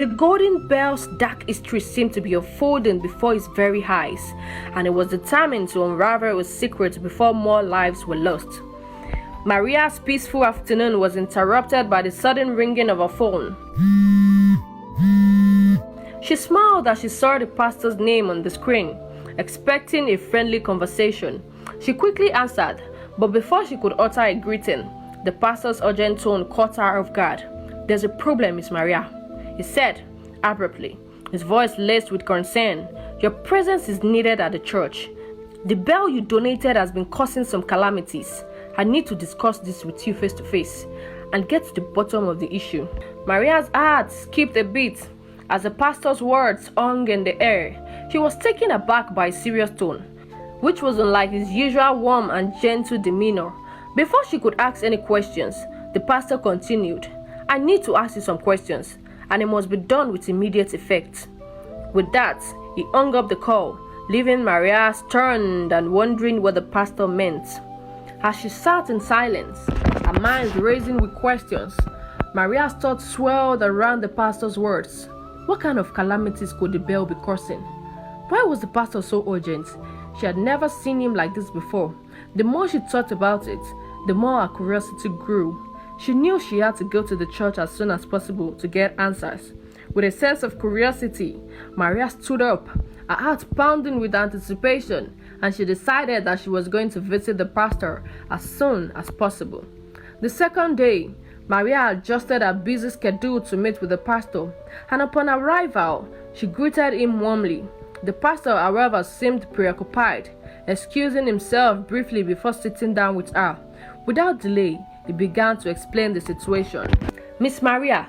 The golden bell's dark history seemed to be unfolding before his very eyes, and he was determined to unravel his secret before more lives were lost. Maria's peaceful afternoon was interrupted by the sudden ringing of her phone. She smiled as she saw the pastor's name on the screen, expecting a friendly conversation. She quickly answered, but before she could utter a greeting, the pastor's urgent tone caught her off guard. "There's a problem, Miss Maria," he said abruptly, his voice laced with concern. "Your presence is needed at the church. The bell you donated has been causing some calamities. I need to discuss this with you face to face and get to the bottom of the issue." Maria's heart skipped a beat as the pastor's words hung in the air. She was taken aback by his serious tone, which was unlike his usual warm and gentle demeanor. Before she could ask any questions, the pastor continued, "I need to ask you some questions, and it must be done with immediate effect." With that, he hung up the call, leaving Maria stunned and wondering what the pastor meant. As she sat in silence, her mind racing with questions, Maria's thoughts swirled around the pastor's words. What kind of calamities could the bell be causing? Why was the pastor so urgent? She had never seen him like this before. The more she thought about it, the more her curiosity grew. She knew she had to go to the church as soon as possible to get answers. With a sense of curiosity, Maria stood up, her heart pounding with anticipation, and she decided that she was going to visit the pastor as soon as possible. The second day, Maria adjusted her busy schedule to meet with the pastor, and upon arrival, she greeted him warmly. The pastor, however, seemed preoccupied, excusing himself briefly before sitting down with her. Without delay, he began to explain the situation. "Miss Maria,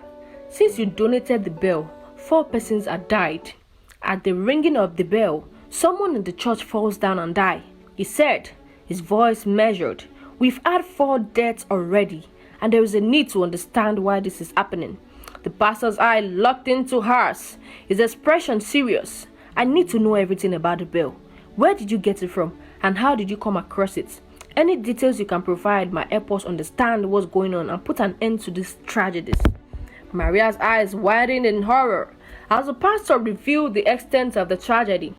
since you donated the bell, 4 persons had died. At the ringing of the bell, someone in the church falls down and dies," he said, his voice measured. "We've had 4 deaths already, and there is a need to understand why this is happening." The pastor's eye locked into hers, his expression serious. "I need to know everything about the bell. Where did you get it from, and how did you come across it? Any details you can provide might help us understand what's going on and put an end to these tragedies." Maria's eyes widened in horror as the pastor revealed the extent of the tragedy.